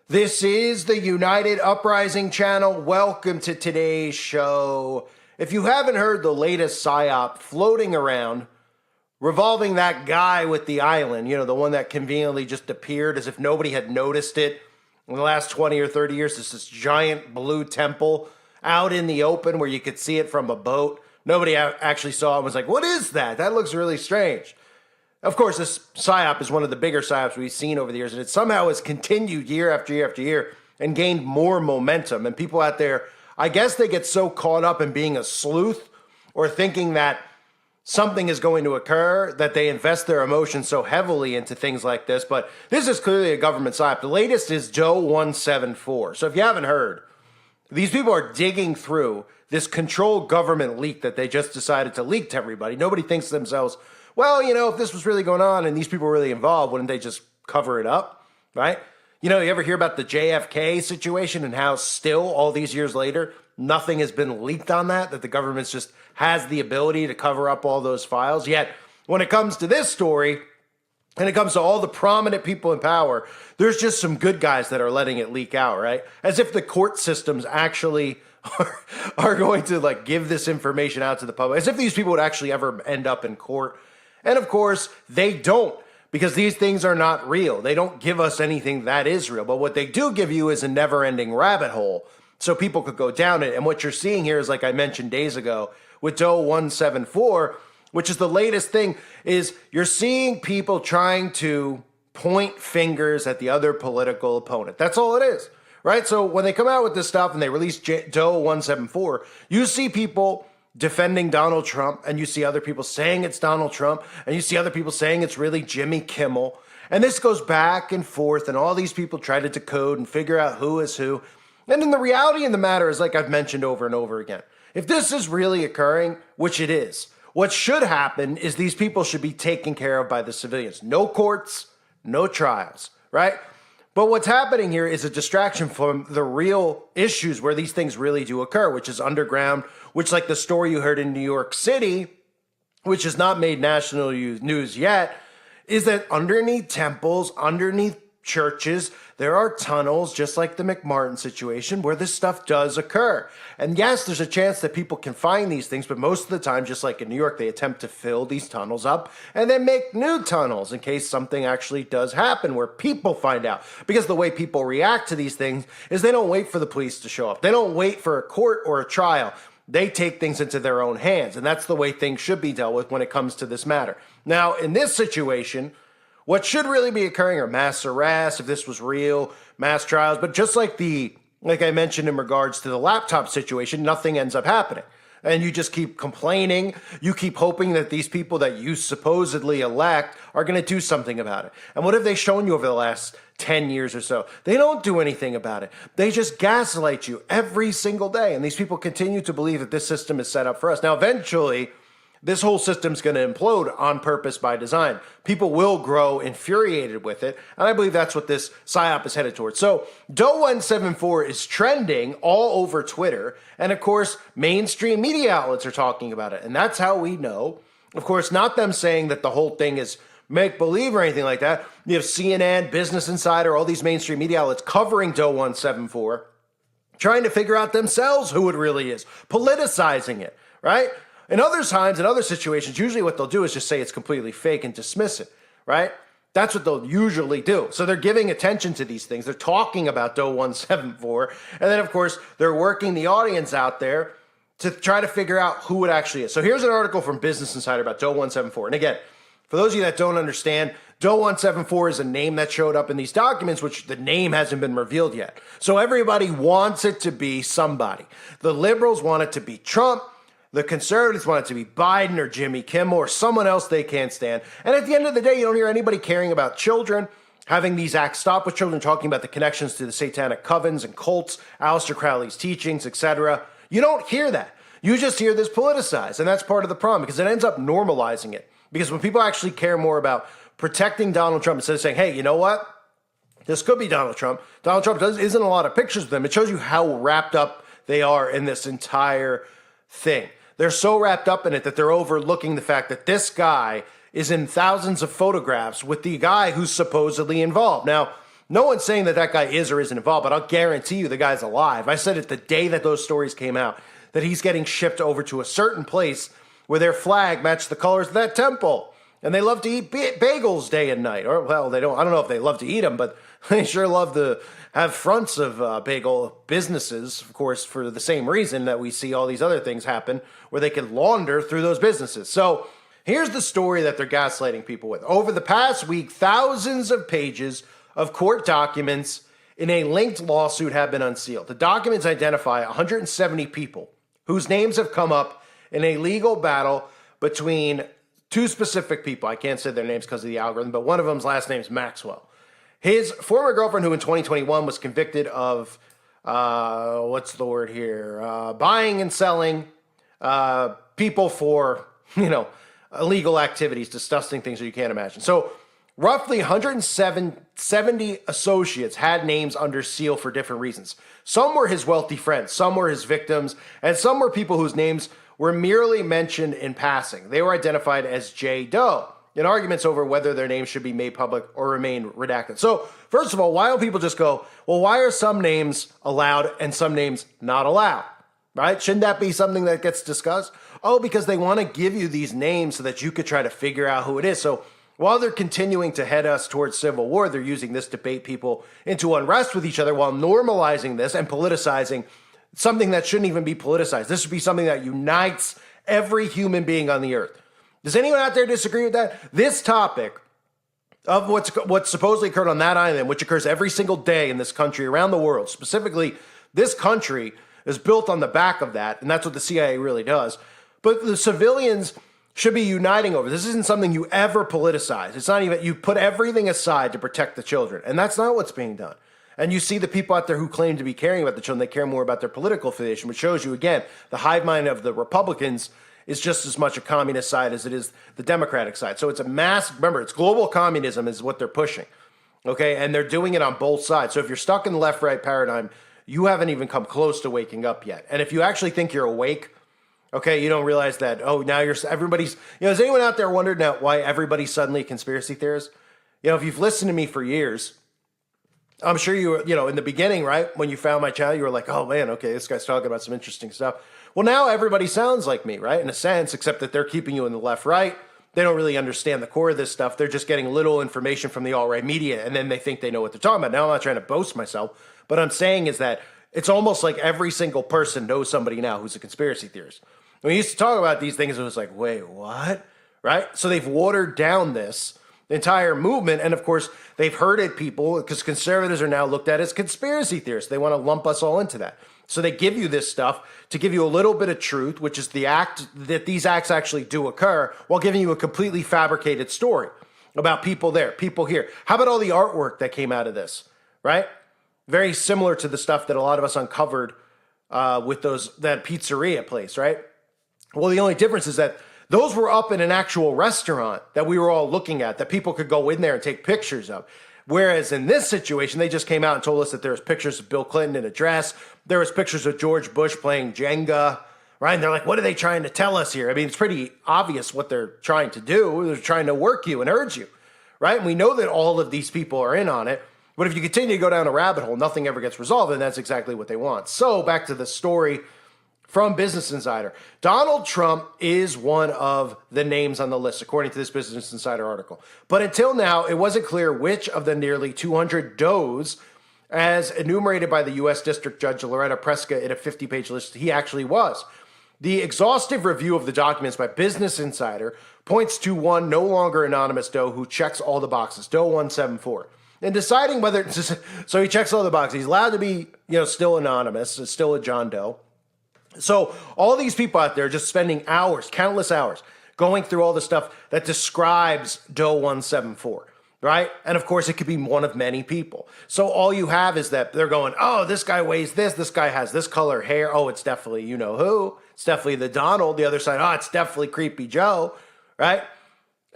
This is the United Uprising channel. Welcome to today's show. If you haven't heard the latest Psyop floating around, revolving that guy with the island, the one that conveniently just appeared as if nobody had noticed it in the last 20 or 30 years, this giant blue temple out in the open where you could see it from a boat. Nobody actually saw it and was like, what is that? That looks really strange. Of course, this Psyop is one of the bigger Psyops we've seen over the years, and it somehow has continued year after year after year and gained more momentum. And people out there, I guess they get so caught up in being a sleuth or thinking that something is going to occur that they invest their emotions so heavily into things like this. But this is clearly a government Psyop. The latest is Joe 174. So if you haven't heard, these people are digging through this controlled government leak that they just decided to leak to everybody. Nobody thinks to themselves, well, if this was really going on and these people were really involved, wouldn't they just cover it up, right? You ever hear about the JFK situation and how still, all these years later, nothing has been leaked on that the government just has the ability to cover up all those files? Yet, when it comes to this story, and it comes to all the prominent people in power, there's just some good guys that are letting it leak out, right? As if the court systems actually are going to give this information out to the public, as if these people would actually ever end up in court. And of course, they don't, because these things are not real. They don't give us anything that is real. But what they do give you is a never-ending rabbit hole, so people could go down it. And what you're seeing here is, like I mentioned days ago, with Doe 174, which is the latest thing, is you're seeing people trying to point fingers at the other political opponent. That's all it is, right? So when they come out with this stuff and they release Doe 174, you see people defending Donald Trump, and you see other people saying it's Donald Trump, and you see other people saying it's really Jimmy Kimmel. And this goes back and forth, and all these people try to decode and figure out who is who. And then the reality in the matter is, like I've mentioned over and over again, if this is really occurring, which it is, what should happen is these people should be taken care of by the civilians. No courts, no trials, right? But what's happening here is a distraction from the real issues where these things really do occur, which is underground, which, like the story you heard in New York City, which has not made national news yet, is that underneath temples, underneath churches, there are tunnels, just like the McMartin situation, where this stuff does occur. And yes, there's a chance that people can find these things, but most of the time, just like in New York, they attempt to fill these tunnels up and then make new tunnels in case something actually does happen where people find out. Because the way people react to these things is they don't wait for the police to show up. They don't wait for a court or a trial. They take things into their own hands, and that's the way things should be dealt with when it comes to this matter. Now, in this situation, what should really be occurring are mass arrests, if this was real, mass trials. But just like I mentioned in regards to the laptop situation, nothing ends up happening. And you just keep complaining. You keep hoping that these people that you supposedly elect are going to do something about it. And what have they shown you over the last 10 years or so? They don't do anything about it. They just gaslight you every single day. And these people continue to believe that this system is set up for us. Now, eventually, this whole system's going to implode on purpose by design. People will grow infuriated with it, and I believe that's what this Psyop is headed towards. So, Doe 174 is trending all over Twitter, and of course, mainstream media outlets are talking about it, and that's how we know. Of course, not them saying that the whole thing is make-believe or anything like that. You have CNN, Business Insider, all these mainstream media outlets covering Doe 174, trying to figure out themselves who it really is, politicizing it, right? In other times, in other situations, usually what they'll do is just say it's completely fake and dismiss it, right? That's what they'll usually do. So they're giving attention to these things. They're talking about Doe 174. And then, of course, they're working the audience out there to try to figure out who it actually is. So here's an article from Business Insider about Doe 174. And again, for those of you that don't understand, Doe 174 is a name that showed up in these documents, which the name hasn't been revealed yet. So everybody wants it to be somebody. The liberals want it to be Trump. The conservatives want it to be Biden or Jimmy Kimmel or someone else they can't stand. And at the end of the day, you don't hear anybody caring about children, having these acts stop with children, talking about the connections to the satanic covens and cults, Aleister Crowley's teachings, etc. You don't hear that. You just hear this politicized, and that's part of the problem because it ends up normalizing it. Because when people actually care more about protecting Donald Trump instead of saying, hey, you know what? This could be Donald Trump. Donald Trump isn't a lot of pictures of them. It shows you how wrapped up they are in this entire thing. They're so wrapped up in it that they're overlooking the fact that this guy is in thousands of photographs with the guy who's supposedly involved. Now, No one's saying that that guy is or isn't involved, but I'll guarantee you the guy's alive. I said it the day that those stories came out, that he's getting shipped over to a certain place where their flag matched the colors of that temple. And they love to eat bagels day and night. Or, well, they don't. I don't know if they love to eat them, but they sure love to have fronts of bagel businesses, of course, for the same reason that we see all these other things happen, where they can launder through those businesses. So here's the story that they're gaslighting people with. Over the past week, thousands of pages of court documents in a linked lawsuit have been unsealed. The documents identify 170 people whose names have come up in a legal battle between two specific people. I can't say their names because of the algorithm, but one of them's last name is Maxwell. His former girlfriend, who in 2021 was convicted of, what's the word here? Buying and selling people for, illegal activities, disgusting things that you can't imagine. So roughly 170 associates had names under seal for different reasons. Some were his wealthy friends, some were his victims, and some were people whose names were merely mentioned in passing. They were identified as J. Doe in arguments over whether their names should be made public or remain redacted. So, first of all, why don't people just go, well, why are some names allowed and some names not allowed? Right? Shouldn't that be something that gets discussed? Oh, because they want to give you these names so that you could try to figure out who it is. So, while they're continuing to head us towards civil war, they're using this to bait people into unrest with each other while normalizing this and politicizing something that shouldn't even be politicized. This should be something that unites every human being on the earth. Does anyone out there disagree with that? This topic of what's supposedly occurred on that island, which occurs every single day in this country, around the world, specifically this country is built on the back of that, and that's what the CIA really does. But the civilians should be uniting over. This isn't something you ever politicize. It's not even, you put everything aside to protect the children, and that's not what's being done. And you see the people out there who claim to be caring about the children, they care more about their political affiliation, which shows you, again, the hive mind of the Republicans is just as much a communist side as it is the Democratic side. So it's a remember, it's global communism is what they're pushing, okay? And they're doing it on both sides. So if you're stuck in the left-right paradigm, you haven't even come close to waking up yet. And if you actually think you're awake, okay, you don't realize that, oh, now everybody's, has anyone out there wondered now why everybody's suddenly a conspiracy theorist? If you've listened to me for years, I'm sure you were, in the beginning, right? When you found my channel, you were like, oh man, okay, this guy's talking about some interesting stuff. Well, now everybody sounds like me, right? In a sense, except that they're keeping you in the left, right? They don't really understand the core of this stuff. They're just getting little information from the alt-right media, and then they think they know what they're talking about. Now, I'm not trying to boast myself, but I'm saying is that it's almost like every single person knows somebody now who's a conspiracy theorist. When we used to talk about these things, it was like, wait, what? Right? So they've watered down this entire movement, and of course, they've herded people, because conservatives are now looked at as conspiracy theorists. They want to lump us all into that. So they give you this stuff to give you a little bit of truth, which is the act that these acts actually do occur, while giving you a completely fabricated story about people there, people here. How about all the artwork that came out of this, right? Very similar to the stuff that a lot of us uncovered with that pizzeria place, right? Well, the only difference is that those were up in an actual restaurant that we were all looking at, that people could go in there and take pictures of. Whereas in this situation, they just came out and told us that there was pictures of Bill Clinton in a dress. There was pictures of George Bush playing Jenga, right? And they're like, what are they trying to tell us here? I mean, it's pretty obvious what they're trying to do. They're trying to work you and urge you, right? And we know that all of these people are in on it. But if you continue to go down a rabbit hole, nothing ever gets resolved, and that's exactly what they want. So back to the story from Business Insider. Donald Trump is one of the names on the list, according to this Business Insider article. But until now, it wasn't clear which of the nearly 200 does, as enumerated by the U.S. District Judge Loretta Preska in a 50-page list, he actually was. The exhaustive review of the documents by Business Insider points to one no longer anonymous Doe who checks all the boxes, Doe 174. And deciding whether, so he checks all the boxes. He's allowed to be, still anonymous, still a John Doe. So all these people out there just spending hours, countless hours, going through all the stuff that describes Doe 174, right? And of course, it could be one of many people. So all you have is that they're going, oh, this guy weighs this guy has this color hair. Oh, it's definitely you know who. It's definitely the Donald. The other side, oh, it's definitely Creepy Joe, right?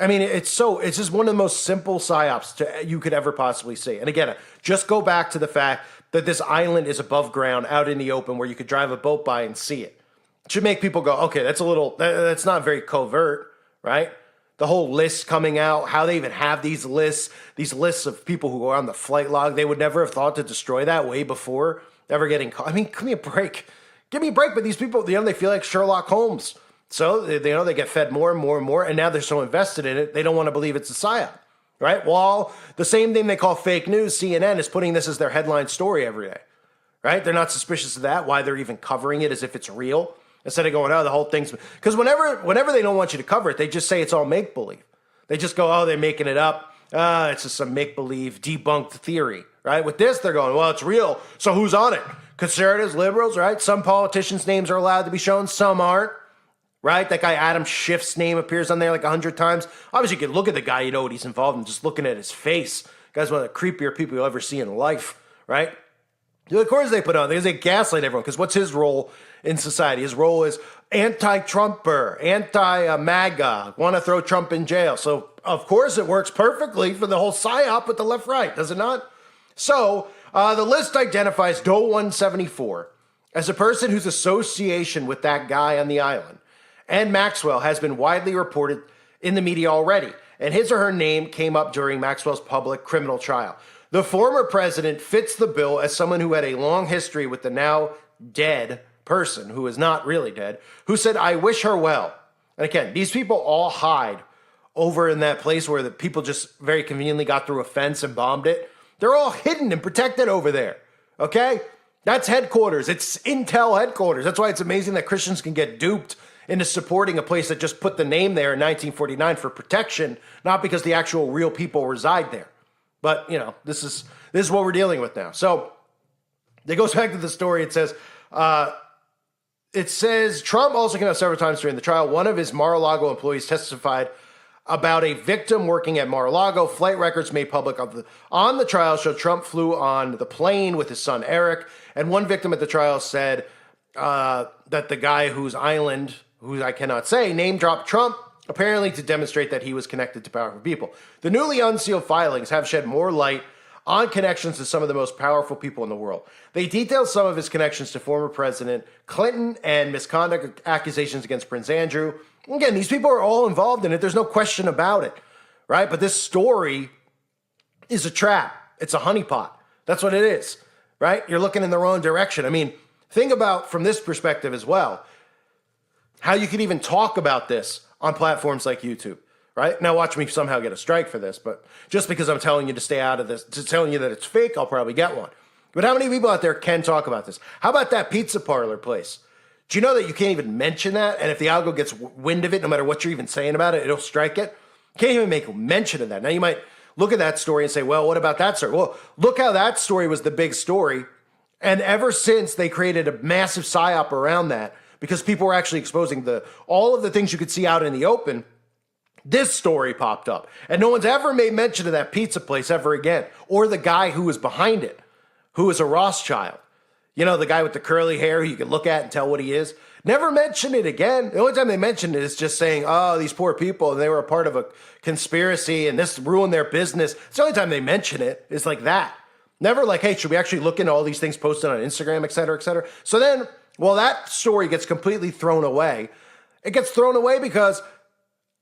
I mean, it's just one of the most simple psyops you could ever possibly see. And again, just go back to the fact that this island is above ground, out in the open, where you could drive a boat by and see it. It should make people go, okay, that's not very covert, right? The whole list coming out, how they even have these lists of people who are on the flight log. They would never have thought to destroy that way before ever getting caught. I mean, give me a break. Give me a break. But these people, they feel like Sherlock Holmes. So, they get fed more and more and more. And now they're so invested in it, they don't want to believe it's a psyop. Right? Well, the same thing they call fake news, CNN, is putting this as their headline story every day. Right? They're not suspicious of that. Why they're even covering it as if it's real. Instead of going, oh, the whole thing's... Because whenever they don't want you to cover it, they just say it's all make-believe. They just go, oh, they're making it up. It's just some make-believe, debunked theory, right? With this, they're going, well, it's real, so who's on it? Conservatives, liberals, right? Some politicians' names are allowed to be shown, some aren't, right? That guy Adam Schiff's name appears on there like 100 times. Obviously, you can look at the guy, you know what he's involved in, just looking at his face. The guy's one of the creepier people you'll ever see in life, right? Of course they put on, because they gaslight everyone, because what's his role in society? His role is anti-Trumper, anti-MAGA, want to throw Trump in jail. So, of course, it works perfectly for the whole psyop with the left-right, does it not? So, the list identifies Doe 174 as a person whose association with that guy on the island and Maxwell has been widely reported in the media already, and his or her name came up during Maxwell's public criminal trial. The former president fits the bill as someone who had a long history with the now dead person, who is not really dead, who said, I wish her well. And again, these people all hide over in that place where the people just very conveniently got through a fence and bombed it. They're all hidden and protected over there, okay? That's headquarters. It's Intel headquarters. That's why it's amazing that Christians can get duped into supporting a place that just put the name there in 1949 for protection, not because the actual real people reside there. But, this is what we're dealing with now. So it goes back to the story. It says Trump also came out several times during the trial. One of his Mar-a-Lago employees testified about a victim working at Mar-a-Lago. Flight records made public on the trial show Trump flew on the plane with his son Eric. And one victim at the trial said that the guy whose island, who I cannot say, name dropped Trump, apparently to demonstrate that he was connected to powerful people. The newly unsealed filings have shed more light on connections to some of the most powerful people in the world. They detail some of his connections to former President Clinton and misconduct accusations against Prince Andrew. Again, these people are all involved in it. There's no question about it, right? But this story is a trap. It's a honeypot. That's what it is, right? You're looking in the wrong direction. I mean, think about from this perspective as well, how you could even talk about this on platforms like YouTube, right? Now watch me somehow get a strike for this, but just because I'm telling you to stay out of this, to telling you that it's fake, I'll probably get one. But how many people out there can talk about this? How about that pizza parlor place? Do you know that you can't even mention that? And if the algo gets wind of it, no matter what you're even saying about it, it'll strike it. You can't even make mention of that. Now you might look at that story and say, well, what about that story? Well, look how that story was the big story. And ever since they created a massive psyop around that, because people were actually exposing all of the things you could see out in the open, this story popped up. And no one's ever made mention of that pizza place ever again, or the guy who was behind it, who was a Rothschild. The guy with the curly hair who you can look at and tell what he is. Never mention it again. The only time they mention it is just saying, oh, these poor people, and they were a part of a conspiracy, and this ruined their business. It's the only time they mention it is like that. Never like, hey, should we actually look into all these things posted on Instagram, et cetera, et cetera. So then, well, that story gets completely thrown away. It gets thrown away because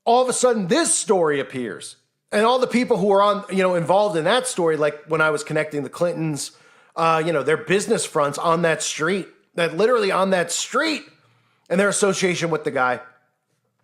all of a sudden this story appears. And all the people who are involved in that story, like when I was connecting the Clintons, their business fronts on that street, literally on that street, and their association with the guy,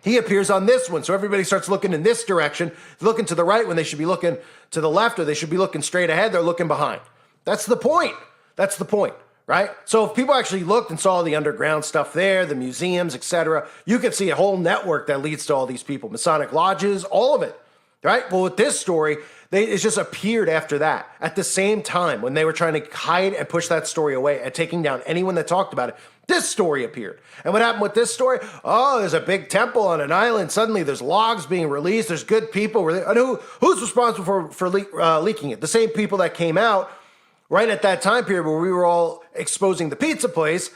he appears on this one. So everybody starts looking in this direction, looking to the right when they should be looking to the left, or they should be looking straight ahead. They're looking behind. That's the point. That's the point. Right? So if people actually looked and saw the underground stuff there, the museums, etc., you could see a whole network that leads to all these people, Masonic lodges, all of it. Right? Well, with this story, it just appeared after that. At the same time, when they were trying to hide and push that story away and taking down anyone that talked about it, this story appeared. And what happened with this story? Oh, there's a big temple on an island. Suddenly there's logs being released. There's good people. And who's responsible for leaking it? The same people that came out right at that time period where we were all exposing the pizza place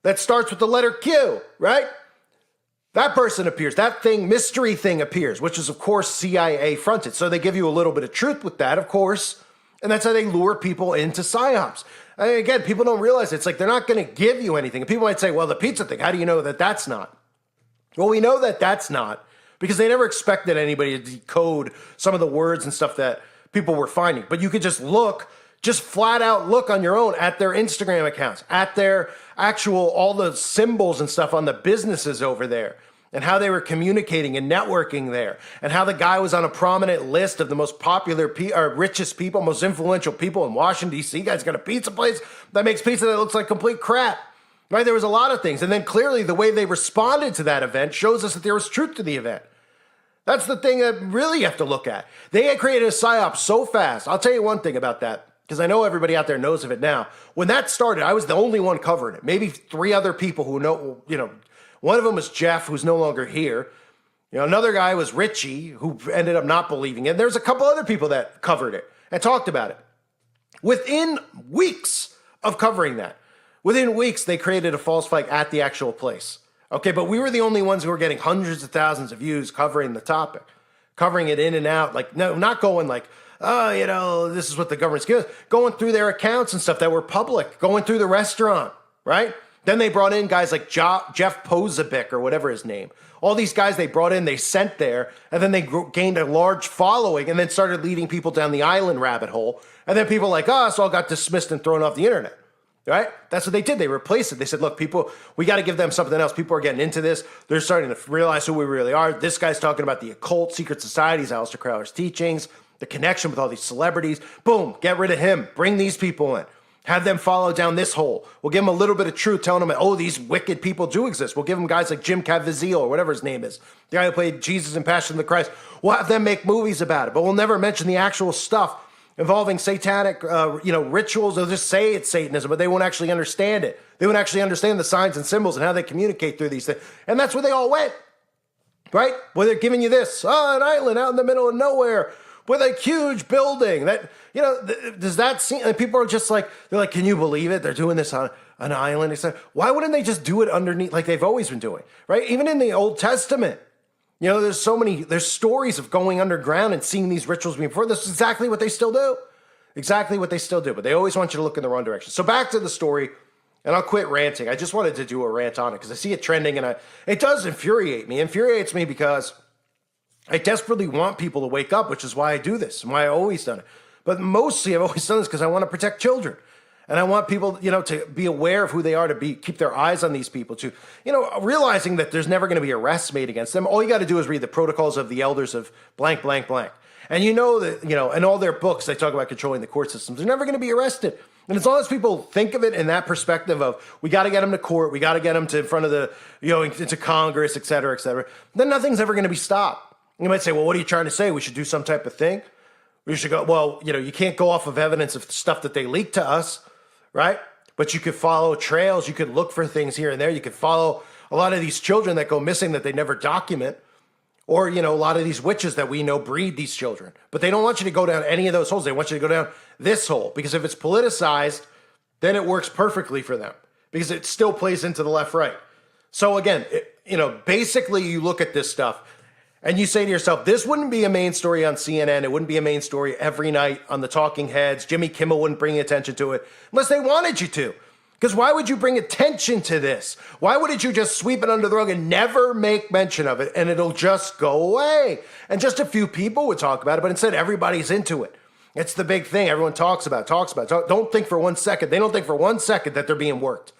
that starts with the letter Q, right? That person appears. That mystery thing appears, which is, of course, CIA fronted. So they give you a little bit of truth with that, of course. And that's how they lure people into psyops. And again, people don't realize it. It's like they're not going to give you anything. And people might say, well, the pizza thing, how do you know that that's not? Well, we know that that's not because they never expected anybody to decode some of the words and stuff that people were finding. But you could just flat out look on your own at their Instagram accounts, at their all the symbols and stuff on the businesses over there, and how they were communicating and networking there, and how the guy was on a prominent list of the most popular, richest people, most influential people in Washington, D.C. Guy's got a pizza place that makes pizza that looks like complete crap, right? There was a lot of things. And then clearly the way they responded to that event shows us that there was truth to the event. That's the thing that really you have to look at. They had created a psyop so fast. I'll tell you one thing about that, because I know everybody out there knows of it now. When that started, I was the only one covering it. Maybe 3 other people who know, one of them was Jeff, who's no longer here. Another guy was Richie, who ended up not believing it. There's a couple other people that covered it and talked about it. Within weeks of covering that, within weeks, they created a false flag at the actual place. Okay, but we were the only ones who were getting hundreds of thousands of views covering the topic, covering it in and out. Like, no, not going like, oh, this is what the government's giving us. Going through their accounts and stuff that were public, going through the restaurant, right? Then they brought in guys like Jeff Pozovic or whatever his name. All these guys they brought in, they sent there, and then they gained a large following and then started leading people down the island rabbit hole. And then people like us all got dismissed and thrown off the internet, right? That's what they did. They replaced it. They said, look, people, we got to give them something else. People are getting into this. They're starting to realize who we really are. This guy's talking about the occult, secret societies, Aleister Crowler's teachings, the connection with all these celebrities. Boom, get rid of him. Bring these people in. Have them follow down this hole. We'll give them a little bit of truth, telling them, oh, these wicked people do exist. We'll give them guys like Jim Caviezel or whatever his name is, the guy who played Jesus in Passion of the Christ. We'll have them make movies about it, but we'll never mention the actual stuff involving satanic, rituals. They'll just say it's Satanism, but they won't actually understand it. They won't actually understand the signs and symbols and how they communicate through these things. And that's where they all went, right? Where they're giving you this, an island out in the middle of nowhere with a huge building that, does that seem, and people are just like, they're like, can you believe it? They're doing this on an island. It's like, why wouldn't they just do it underneath like they've always been doing, right? Even in the Old Testament, there's stories of going underground and seeing these rituals before. This is exactly what they still do. Exactly what they still do, but they always want you to look in the wrong direction. So back to the story, and I'll quit ranting. I just wanted to do a rant on it because I see it trending, and it does infuriate me. It infuriates me because I desperately want people to wake up, which is why I do this and why I've always done it. But mostly I've always done this because I want to protect children. And I want people, to be aware of who they are, keep their eyes on these people, to, realizing that there's never going to be arrests made against them. All you got to do is read the protocols of the elders of blank, blank, blank. And that, in all their books, they talk about controlling the court systems. They're never going to be arrested. And as long as people think of it in that perspective of, we got to get them to court, we got to get them to in front of the, into Congress, et cetera, then nothing's ever going to be stopped. You might say, well, what are you trying to say? We should do some type of thing? We should go, well, you can't go off of evidence of stuff that they leaked to us, right? But you could follow trails. You could look for things here and there. You could follow a lot of these children that go missing that they never document. Or, a lot of these witches that we know breed these children. But they don't want you to go down any of those holes. They want you to go down this hole. Because if it's politicized, then it works perfectly for them. Because it still plays into the left-right. So again, basically you look at this stuff and you say to yourself, this wouldn't be a main story on CNN. It wouldn't be a main story every night on the Talking Heads. Jimmy Kimmel wouldn't bring attention to it unless they wanted you to. Because why would you bring attention to this? Why wouldn't you just sweep it under the rug and never make mention of it and it'll just go away? And just a few people would talk about it, but instead everybody's into it. It's the big thing everyone talks about. Don't think for 1 second. They don't think for 1 second that they're being worked.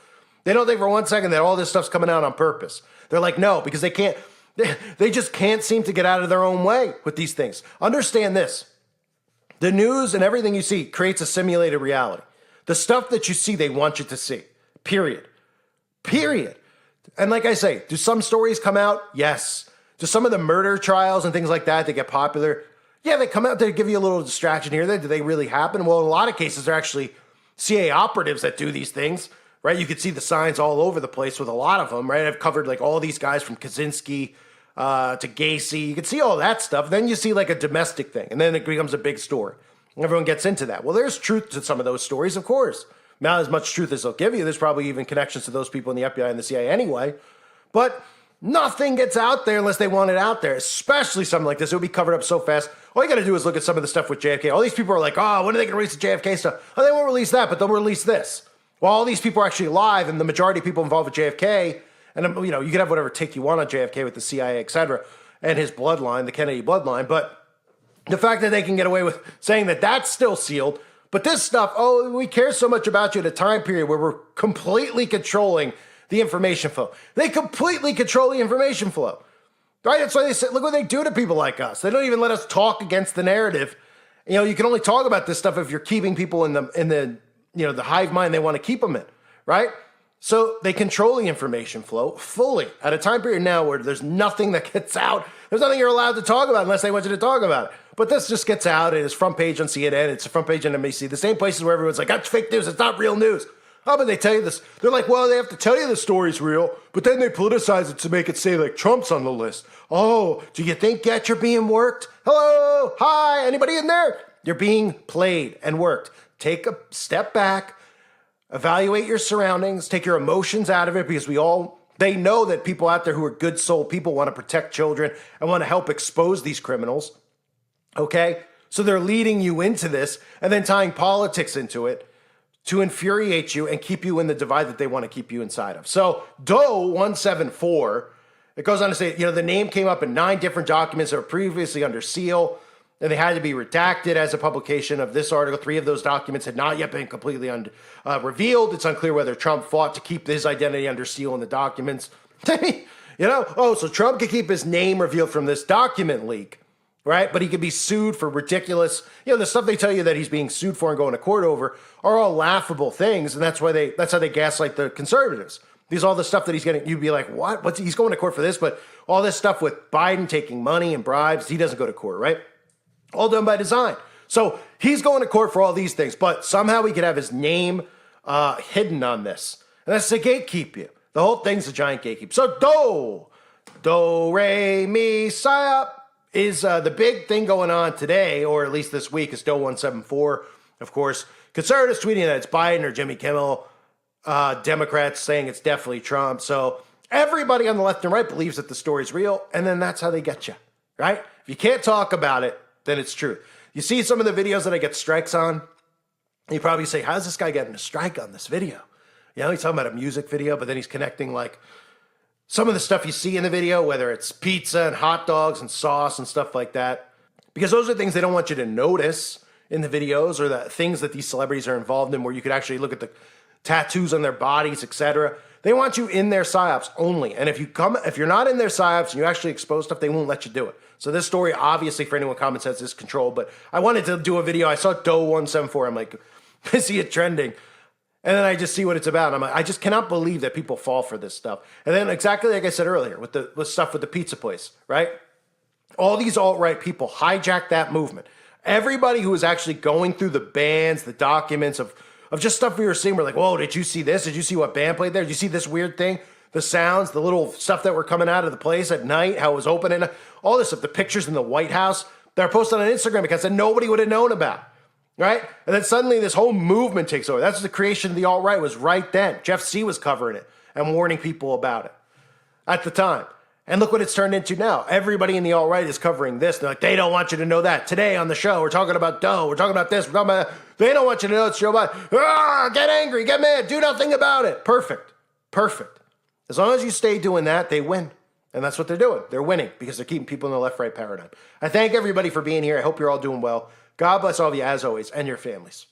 They don't think for 1 second that all this stuff's coming out on purpose. They're like, no, because they can't. They just can't seem to get out of their own way with these things. Understand this. The news and everything you see creates a simulated reality. The stuff that you see, they want you to see. Period. And like I say, do some stories come out? Yes. Do some of the murder trials and things like that get popular? Yeah, they come out to give you a little distraction here. Do they really happen? Well, in a lot of cases, they're actually CIA operatives that do these things, right? You could see the signs all over the place with a lot of them, right? I've covered like all these guys from Kaczynski to Gacy. You can see all that stuff. Then you see like a domestic thing, and then it becomes a big story. Everyone gets into that. Well, there's truth to some of those stories, of course. Not as much truth as they'll give you. There's probably even connections to those people in the FBI and the CIA anyway. But nothing gets out there unless they want it out there, especially something like this. It would be covered up so fast. All you got to do is look at some of the stuff with JFK. All these people are like, oh, when are they going to release the JFK stuff? Oh, they won't release that, but they'll release this. Well, all these people are actually alive, and the majority of people involved with JFK, and you could have whatever take you want on JFK with the CIA, et cetera. and his bloodline, the Kennedy bloodline. But the fact that they can get away with saying that that's still sealed, but this stuff, oh, we care so much about you at a time period where we're completely controlling the information flow. They completely control the information flow, right? That's why they say, look what they do to people like us. They don't even let us talk against the narrative. You know, you can only talk about this stuff if you're keeping people in the the hive mind they want to keep them in, right? So they control the information flow fully at a time period now where there's nothing that gets out. There's nothing you're allowed to talk about unless they want you to talk about it. But this just gets out, and it's front page on CNN, it's front page on NBC, the same places where everyone's like, that's fake news, it's not real news. Oh, but they tell you this. They're like, well, they have to tell you the story's real, but then they politicize it to make it say like Trump's on the list. Oh, do you think yet you're being worked? Hello, hi, anybody in there? You're being played and worked. Take a step back. Evaluate your surroundings, take your emotions out of it, because they know that people out there who are good soul people want to protect children and want to help expose these criminals. Okay? So they're leading you into this and then tying politics into it to infuriate you and keep you in the divide that they want to keep you inside of. So Doe 174, it goes on to say, the name came up in 9 different documents that were previously under seal, and they had to be redacted as a publication of this article. 3 of those documents had not yet been completely revealed. It's unclear whether Trump fought to keep his identity under seal in the documents. So Trump could keep his name revealed from this document leak, right? But he could be sued for ridiculous, the stuff they tell you that he's being sued for and going to court over are all laughable things, and that's how they gaslight the conservatives. Because all the stuff that he's getting, you'd be like, what? He's going to court for this, but all this stuff with Biden taking money and bribes, he doesn't go to court, right? All done by design. So he's going to court for all these things, but somehow he could have his name hidden on this. And that's to gatekeep you. The whole thing's a giant gatekeep. So Do, Re, Mi, Psyop is the big thing going on today, or at least this week, is Do 174. Of course, conservatives tweeting that it's Biden or Jimmy Kimmel. Democrats saying it's definitely Trump. So everybody on the left and right believes that the story's real, and then that's how they get you, right? If you can't talk about it, then it's true. You see some of the videos that I get strikes on, you probably say, how's this guy getting a strike on this video? He's talking about a music video, but then he's connecting like some of the stuff you see in the video, whether it's pizza and hot dogs and sauce and stuff like that, because those are things they don't want you to notice in the videos, or the things that these celebrities are involved in, where you could actually look at the tattoos on their bodies, etc. They want you in their psyops only. And if you're not in their psyops and you actually expose stuff, they won't let you do it. So this story, obviously, for anyone with common sense, is controlled. But I wanted to do a video. I saw Do 174. I'm like, I see it trending. And then I just see what it's about. I'm like, I just cannot believe that people fall for this stuff. And then exactly like I said earlier, with stuff with the pizza place, right? All these alt-right people hijack that movement. Everybody who was actually going through the bans, the documents of just stuff we were seeing, we're like, whoa, did you see this? Did you see what band played there? Did you see this weird thing? The sounds, the little stuff that were coming out of the place at night, how it was open, and all this stuff, the pictures in the White House that are posted on Instagram because that nobody would have known about, right? And then suddenly this whole movement takes over. That's the creation of the alt-right, was right then. Jeff C. was covering it and warning people about it at the time. And look what it's turned into now. Everybody in the alt-right is covering this. They're like, they don't want you to know that. Today on the show, we're talking about Doe. We're talking about this. We're talking about that. They don't want you to know it's Joe Biden. Get angry. Get mad. Do nothing about it. Perfect. As long as you stay doing that, they win. And that's what they're doing. They're winning because they're keeping people in the left-right paradigm. I thank everybody for being here. I hope you're all doing well. God bless all of you, as always, and your families.